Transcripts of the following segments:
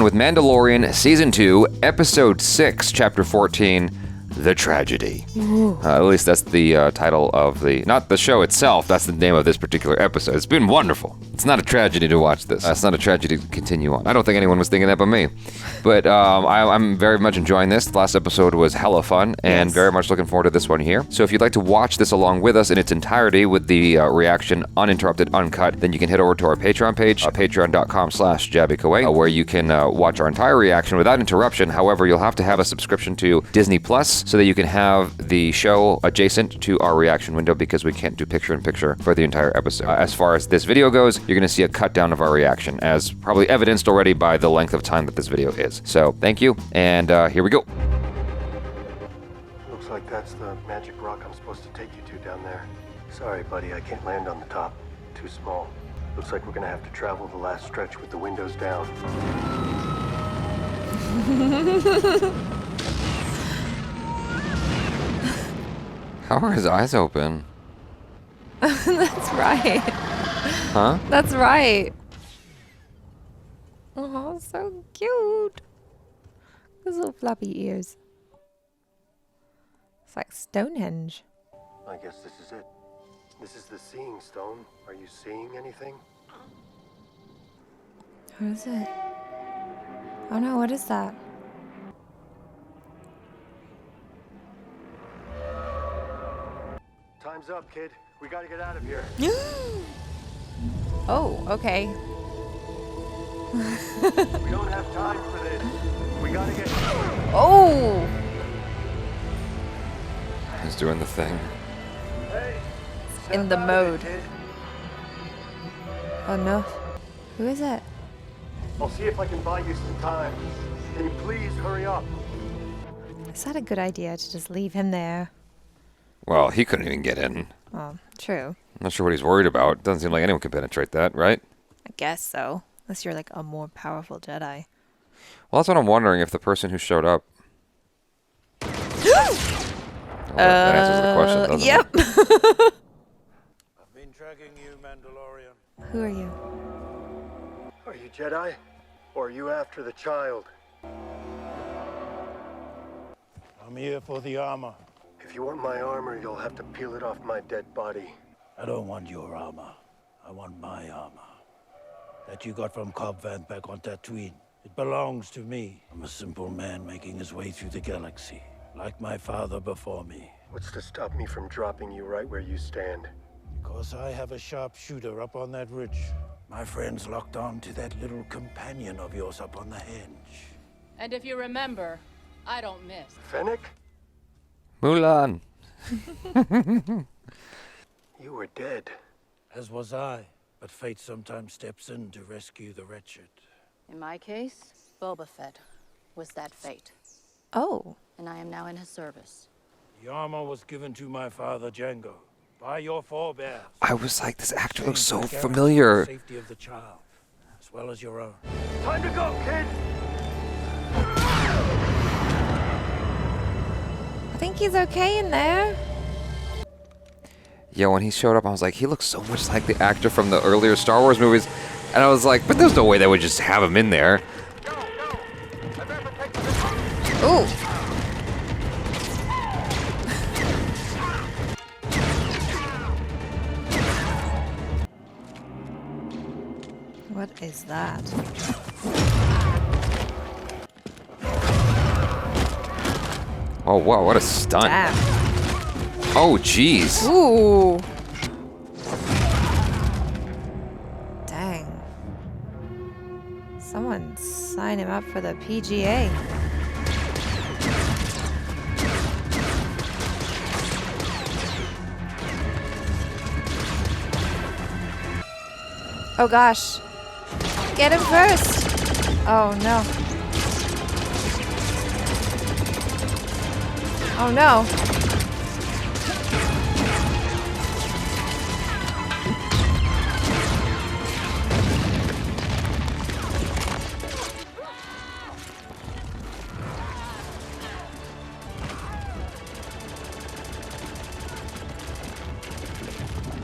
with Mandalorian Season 2, Episode 6, Chapter 14, The Tragedy. At least that's the title of the... Not the show itself, that's the name of this particular episode. It's been wonderful. It's not a tragedy to watch this. It's not a tragedy to continue on. I don't think anyone was thinking that but me. But I'm very much enjoying this. The last episode was hella fun, and very much looking forward to this one here. So if you'd like to watch this along with us in its entirety with the reaction uninterrupted, uncut, then you can head over to our Patreon page, patreon.com/JabyKoay, where you can watch our entire reaction without interruption. However, you'll have to have a subscription to Disney Plus so that you can have the show adjacent to our reaction window because we can't do picture-in-picture for the entire episode. As far as this video goes, you're going to see a cut down of our reaction, as probably evidenced already by the length of time that this video is. So, thank you, and here we go. Looks like that's the magic rock I'm supposed to take you to down there. Sorry, buddy, I can't land on the top. Too small. Looks like we're going to have to travel the last stretch with the windows down. How are his eyes open? That's right. Huh? That's right. Oh, so cute. Those little floppy ears. It's like Stonehenge. I guess this is it. This is the seeing stone. Are you seeing anything? What is it? Oh no, what is that? Time's up, kid. We gotta get out of here. Oh, okay. We don't have time for this. We gotta get... Oh! He's doing the thing. Hey! In the mode. Oh no. Who is it? I'll see if I can buy you some time. Can you please hurry up? Is that a good idea to just leave him there? Well, he couldn't even get in. Oh, true. I'm not sure what he's worried about. Doesn't seem like anyone can penetrate that, right? I guess so. Unless you're like a more powerful Jedi. Well, that's what I'm wondering, if the person who showed up... that answers the question, doesn't Yep. I've been tracking you, Mandalorian. Who are you? Are you Jedi? Or are you after the child? I'm here for the armor. If you want my armor, you'll have to peel it off my dead body. I don't want your armor. I want my armor. That you got from Cobb Vanth back on Tatooine. It belongs to me. I'm a simple man making his way through the galaxy, like my father before me. What's to stop me from dropping you right where you stand? Because I have a sharpshooter up on that ridge. My friend's locked on to that little companion of yours up on the henge. And if you remember, I don't miss. Fennec? Mulan. You were dead. As was I, but fate sometimes steps in to rescue the wretched. In my case, Boba Fett was that fate. Oh. And I am now in his service. The armor was given to my father, Django, by your forebears. I was like, this actor looks so Aimed to familiar. guarantee the safety of the child, as well as your own. Time to go, kid! I think he's okay in there. Yeah, when he showed up, I was like, he looks so much like the actor from the earlier Star Wars movies. And I was like, but there's no way they would just have him in there. Ooh. What is that? Oh, wow, what a stunt. Damn. Oh, jeez. Ooh. Dang. Someone sign him up for the PGA. Oh gosh. Get him first. Oh no. Oh no.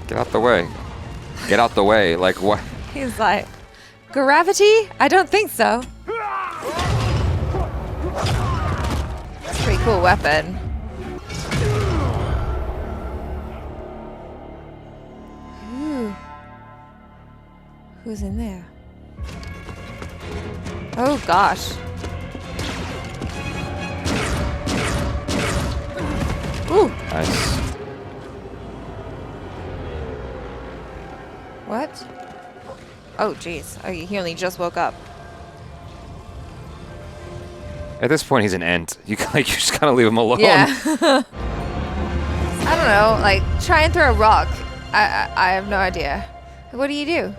Get out the way. Get out the way. Like, what? He's like, gravity? I don't think so. That's a pretty cool weapon. Ooh. Who's in there? Oh gosh. Ooh. Nice. What? Oh jeez. Oh, he only just woke up. At this point, he's an ant. You just gotta leave him alone. Yeah. I don't know. Like, try and throw a rock. I have no idea. What do you do?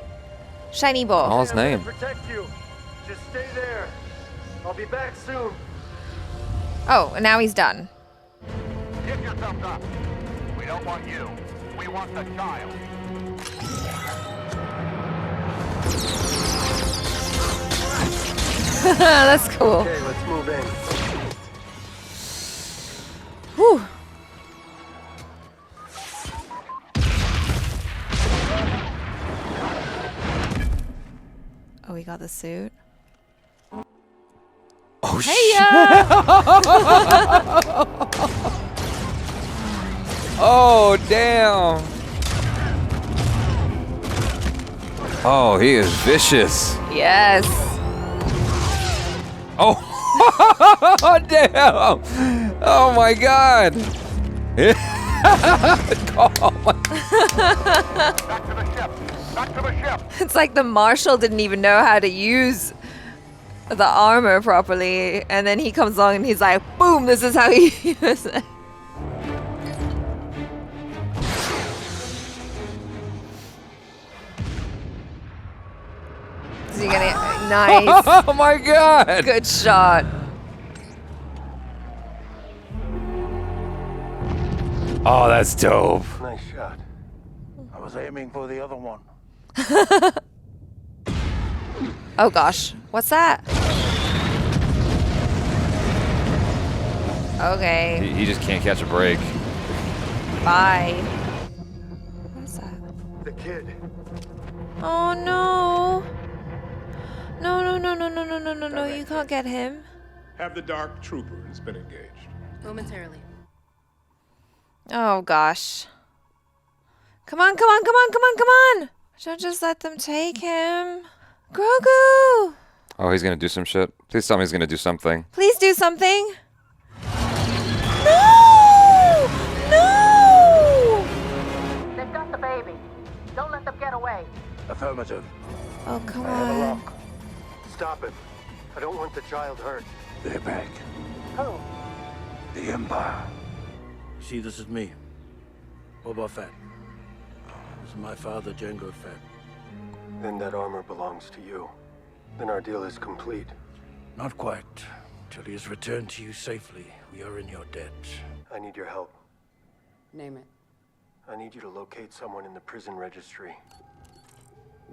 Shiny ball. Call his name. Protect you. Just stay there. I'll be back soon. Oh, and now he's done. Give yourself up. We don't want you. We want the child. That's cool. Okay, let's move in. Whew. Oh, we got the suit. Oh, shit. Hey-ya! Oh, damn. Oh, he is vicious. Yes. Oh, damn. Oh, my God. Oh, my. Back to the ship. Back to the ship. It's like the marshal didn't even know how to use the armor properly, and then he comes along and he's like, boom, this is how you use it. Is he gonna... Nice. Oh, my God. Good shot. Oh, that's dope. Nice shot. I was aiming for the other one. Oh gosh, what's that? Okay, He just can't catch a break. bye. What is that? The kid. Oh no. No, you can't get him. Have the Dark Trooper has been engaged. Momentarily. Oh gosh. Come on. Don't just let them take him. Grogu! Oh, he's gonna do some shit. Please tell me he's gonna do something. Please do something. No! They've got the baby. Don't let them get away. Affirmative. Oh, come I have a on. lock. Stop it. I don't want the child hurt. They're back. Who? The Empire. See, this is me. Boba Fett. This is my father, Jango Fett. Then that armor belongs to you. Then our deal is complete. Not quite. Till he has returned to you safely, we are in your debt. I need your help. Name it. I need you to locate someone in the prison registry.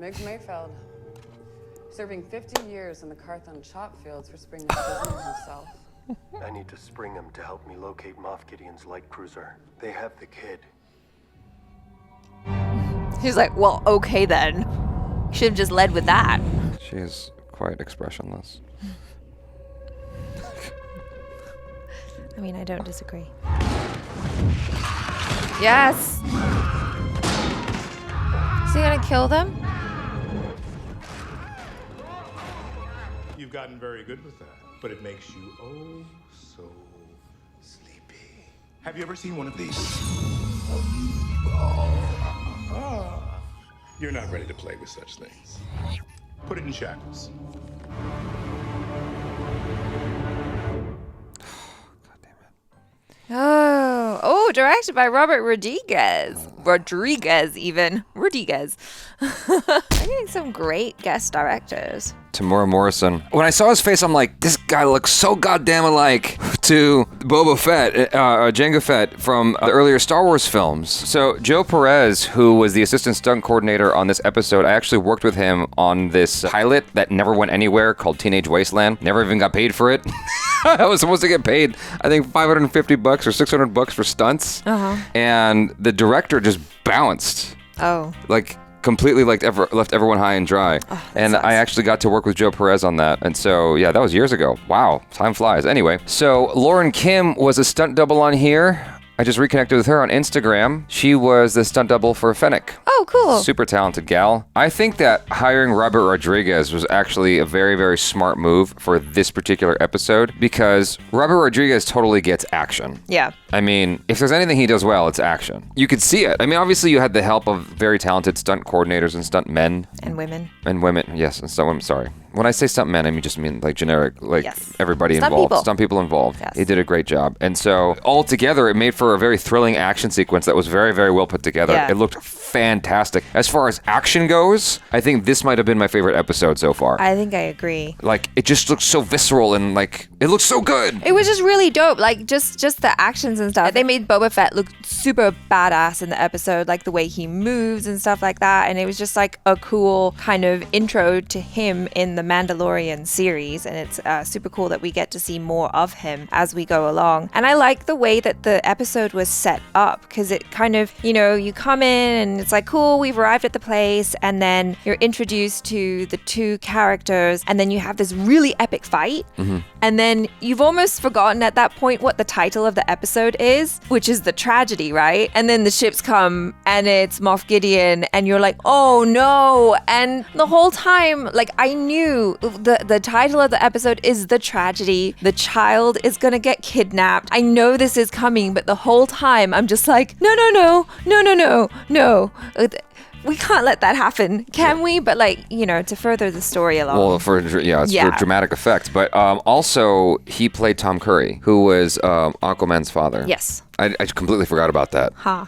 Migs Mayfeld. Serving 50 years in the Carthon chop fields for springing a prisoner himself. I need to spring him to help me locate Moff Gideon's light cruiser. They have the kid. He's like, well, okay then. Should have just led with that. She is quite expressionless. I mean, I don't disagree. Yes! Is he gonna kill them? You've gotten very good with that, but it makes you oh so sleepy. Have you ever seen one of these? You're not ready to play with such things. Put it in shackles. Oh, directed by Robert Rodriguez. Rodriguez. I'm getting some great guest directors. Tamora Morrison. When I saw his face, I'm like, this guy looks so goddamn alike to Boba Fett, Jango Fett from the earlier Star Wars films. So Joe Perez, who was the assistant stunt coordinator on this episode, I actually worked with him on this pilot that never went anywhere called Teenage Wasteland. Never even got paid for it. I was supposed to get paid, I think, $550 or $600 for stunts. And the director just bounced. Oh. Like, completely left everyone high and dry. And sucks. I actually got to work with Joe Perez on that. And so, yeah, that was years ago. Wow, time flies. Anyway, so Lauren Kim was a stunt double on here. I just reconnected with her on Instagram. She was the stunt double for Fennec. Oh, cool. Super talented gal. I think that hiring Robert Rodriguez was actually a very, very smart move for this particular episode because Robert Rodriguez totally gets action. Yeah. I mean, if there's anything he does well, it's action. You could see it. I mean, obviously you had the help of very talented stunt coordinators and stunt men. And women. And women, yes, and stunt women, sorry. When I say stunt men, I mean like generic, like Yes. everybody Stunt involved. people. Stunt people involved. Yes. He did a great job. And so altogether, it made for a very thrilling action sequence that was very, very well put together. Yeah. It looked fantastic. As far as action goes, I think this might have been my favorite episode so far. I think I agree. Like, it just looks so visceral and like, it looks so good. It was just really dope. Like, just the actions and stuff. They made Boba Fett look super badass in the episode, like the way he moves and stuff like that. And it was just like a cool kind of intro to him in the Mandalorian series. And it's super cool that we get to see more of him as we go along. And I like the way that the episode was set up because it kind of, you know, you come in and it's like, cool, we've arrived at the place. And then you're introduced to the two characters. And then you have this really epic fight. And then you've almost forgotten at that point what the title of the episode is, which is the tragedy, right? And then the ships come and it's Moff Gideon and you're like, oh no. And the whole time, like, I knew the title of the episode is the tragedy. The child is gonna get kidnapped. I know this is coming, but the whole time I'm just like, no. We can't let that happen, can we? But like, you know, to further the story along. Well, for for dramatic effect. But also, he played Tom Curry, who was Aquaman's father. Yes. I completely forgot about that. Huh.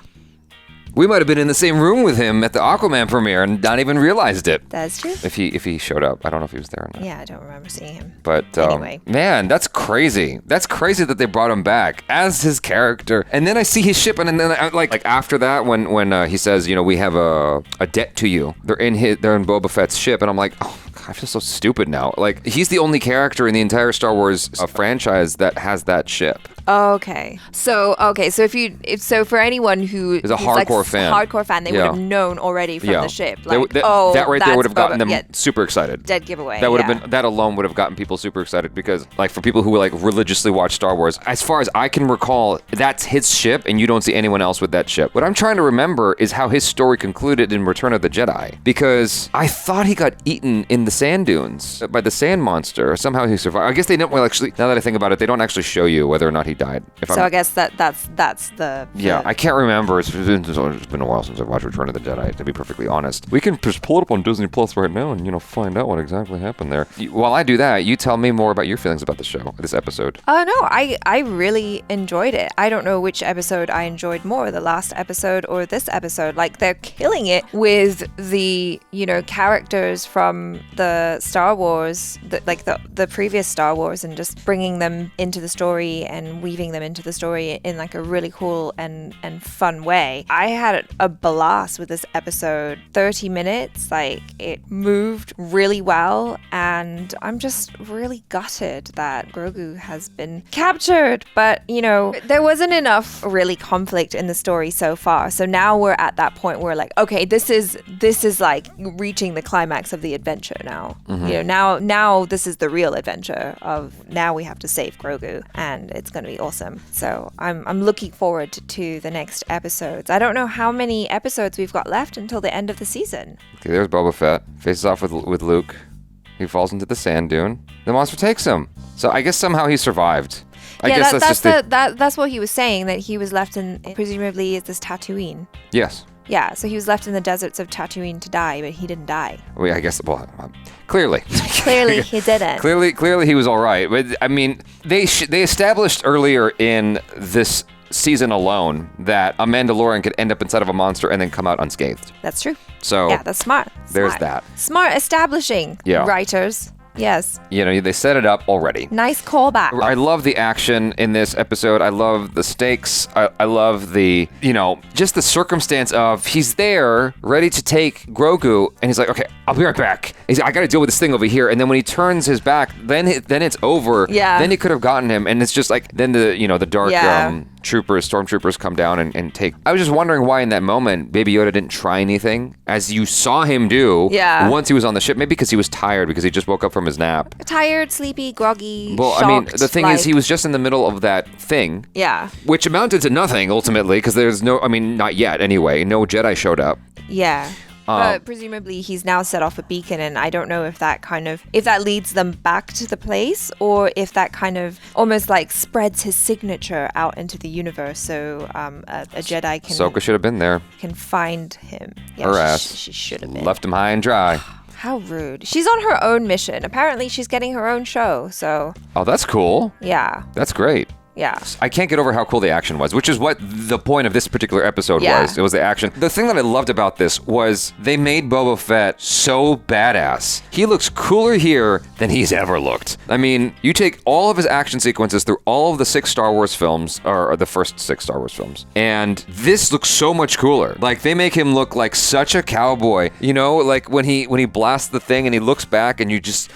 We might have been in the same room with him at the Aquaman premiere and not even realized it. That's true. If he showed up. I don't know if he was there or not. Yeah, I don't remember seeing him. But Anyway. man, that's crazy. That's crazy that they brought him back as his character. And then I see his ship, and then I, like after that, when he says, you know, we have a debt to you. They're in Boba Fett's ship, and I'm like, oh God, I feel so stupid now. Like, he's the only character in the entire Star Wars franchise that has that ship. Okay. So so for anyone who is a hardcore fan, they would have known already from the ship. Like, that right there would have gotten them yeah, super excited. dead giveaway. That would have been, that alone would have gotten people super excited because, like, for people who like religiously watch Star Wars, as far as I can recall, that's his ship, and you don't see anyone else with that ship. What I'm trying to remember is how his story concluded in Return of the Jedi, because I thought he got eaten in the sand dunes by the sand monster. Somehow he survived. I guess they don't actually. Now that I think about it, they don't actually show you whether or not he died. I guess that's the. Yeah, I can't remember. It's been a while since I've watched Return of the Jedi, to be perfectly honest. We can just pull it up on Disney Plus right now and, you know, find out what exactly happened there. While I do that, you tell me more about your feelings about the show, this episode. Oh, no, I really enjoyed it. I don't know which episode I enjoyed more, the last episode or this episode. Like, they're killing it with the, you know, characters from the Star Wars, the previous Star Wars, and just bringing them into the story and weaving them into the story in like a really cool and fun way. I had a blast with this episode. 30 minutes, like, it moved really well, and I'm just really gutted that Grogu has been captured. But, you know, there wasn't enough really conflict in the story so far. So now we're at that point where, like, okay, this is like reaching the climax of the adventure now. Mm-hmm. You know, now this is the real adventure of now we have to save Grogu, and it's going to be awesome. So I'm looking forward to the next episodes. I don't know how many episodes we've got left until the end of the season. Okay, there's Boba Fett. Faces off with Luke. He falls into the sand dune. The monster takes him. So I guess somehow he survived. I guess that's what he was saying, that he was left in, presumably, is this Tatooine. Yes. Yeah, so he was left in the deserts of Tatooine to die, but he didn't die. Well, I guess, clearly. Clearly, he didn't. Clearly, he was all right. But I mean, they established earlier in this season alone that a Mandalorian could end up inside of a monster and then come out unscathed. That's true. So yeah, that's smart. There's that. Smart establishing, Yeah. writers. Yes. You know, they set it up already. Nice callback. I love the action in this episode. I love the stakes. I love the, you know, just the circumstance of he's there ready to take Grogu and he's like, okay, I'll be right back. I got to deal with this thing over here. And then when he turns his back, then it's over. Yeah. Then he could have gotten him. And it's just like, then the dark stormtroopers come down and take. I was just wondering why in that moment Baby Yoda didn't try anything as you saw him do once he was on the ship. Maybe because he was tired because he just woke up from his nap. Tired, sleepy, groggy, well, shocked, I mean, the thing is he was just in the middle of that thing. Yeah. Which amounted to nothing ultimately because there's no, I mean, not yet anyway. No Jedi showed up. Yeah. But presumably he's now set off a beacon, and I don't know if that leads them back to the place, or if that kind of almost like spreads his signature out into the universe, so a Jedi can. Ahsoka should have been there. Can find him. Yeah, her ass. She should have been. Left him high and dry. How rude. She's on her own mission. Apparently, she's getting her own show. So. Oh, that's cool. Yeah. That's great. Yeah. I can't get over how cool the action was, which is what the point of this particular episode was. It was the action. The thing that I loved about this was they made Boba Fett so badass. He looks cooler here than he's ever looked. I mean, you take all of his action sequences through all of the 6 Star Wars films, or the first 6 Star Wars films, and this looks so much cooler. Like, they make him look like such a cowboy. You know, like when he blasts the thing and he looks back and you just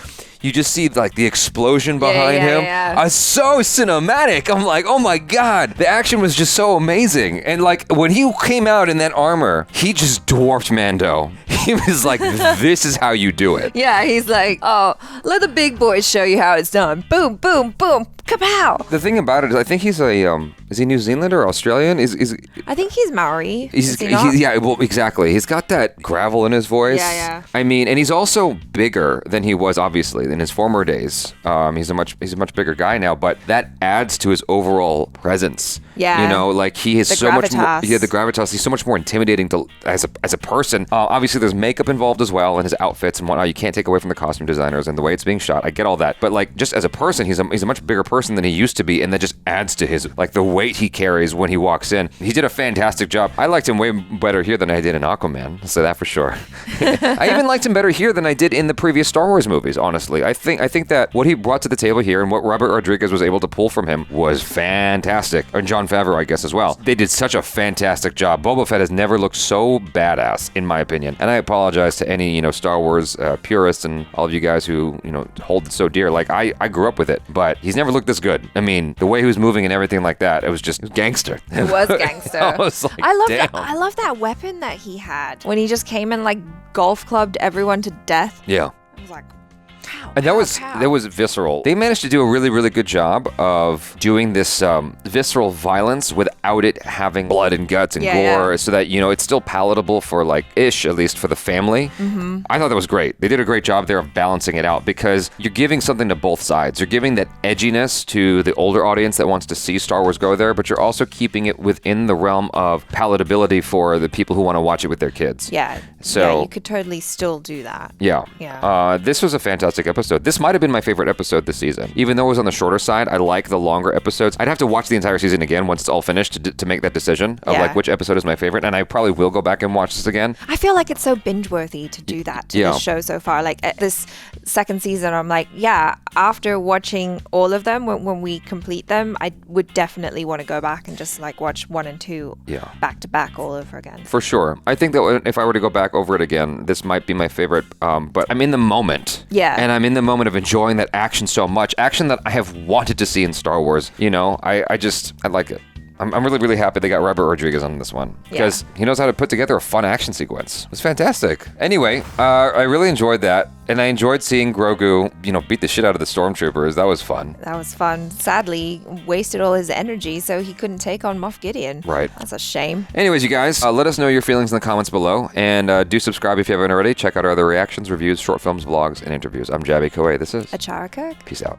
see like the explosion behind him. So cinematic. I'm like, oh my God. The action was just so amazing. And like when he came out in that armor, he just dwarfed Mando. He was like, this is how you do it. Yeah, he's like, oh, let the big boys show you how it's done. Boom, boom, boom. Kapow! The thing about it is, I think he's is he New Zealand or Australian? I think he's Maori. Yeah, well, exactly. He's got that gravel in his voice. Yeah. I mean, and he's also bigger than he was, obviously, in his former days. He's a much bigger guy now, but that adds to his overall presence. Yeah. You know, like he is so much more. Yeah, the gravitas. He's so much more intimidating as a person. Obviously, there's makeup involved as well, and his outfits and whatnot. You can't take away from the costume designers and the way it's being shot. I get all that, but like just as a person, he's a much bigger person than he used to be, and that just adds to his like the weight he carries when he walks in. He did a fantastic job. I liked him way better here than I did in Aquaman. I'll say that for sure. I even liked him better here than I did in the previous Star Wars movies. Honestly, I think that what he brought to the table here and what Robert Rodriguez was able to pull from him was fantastic. And Jon Favreau, I guess, as well. They did such a fantastic job. Boba Fett has never looked so badass, in my opinion. And I apologize to any Star Wars purists and all of you guys who hold it so dear. Like I grew up with it, but he's never looked this good. I mean, the way he was moving and everything like that, it was gangster. It was gangster. I was like, I love that weapon that he had when he just came and like golf clubbed everyone to death. Yeah. I was like, pow. And that was visceral. They managed to do a really, really good job of doing this visceral violence without it having blood and guts and gore, so that it's still palatable for at least for the family. Mm-hmm. I thought that was great. They did a great job there of balancing it out because you're giving something to both sides. You're giving that edginess to the older audience that wants to see Star Wars go there, but you're also keeping it within the realm of palatability for the people who want to watch it with their kids. Yeah. So you could totally still do that. Yeah. This was a fantastic episode. This might have been my favorite episode this season. Even though it was on the shorter side, I like the longer episodes. I'd have to watch the entire season again once it's all finished to make that decision of which episode is my favorite. And I probably will go back and watch this again. I feel like it's so binge-worthy to do that to this show so far. Like at this second season, I'm like, after watching all of them, when we complete them, I would definitely want to go back and just watch 1 and 2 back to back all over again. For sure. I think that if I were to go back over it again, this might be my favorite. But I'm in the moment. Yeah. And I'm in the moment of enjoying that action so much. Action that I have wanted to see in Star Wars. I like it. I'm really, really happy they got Robert Rodriguez on this one because he knows how to put together a fun action sequence. It was fantastic. Anyway, I really enjoyed that. And I enjoyed seeing Grogu, beat the shit out of the stormtroopers. That was fun. That was fun. Sadly, wasted all his energy, so he couldn't take on Moff Gideon. Right. That's a shame. Anyways, you guys, let us know your feelings in the comments below. And do subscribe if you haven't already. Check out our other reactions, reviews, short films, vlogs, and interviews. I'm Jaby Koay. This is ACHARA KIRK. Peace out.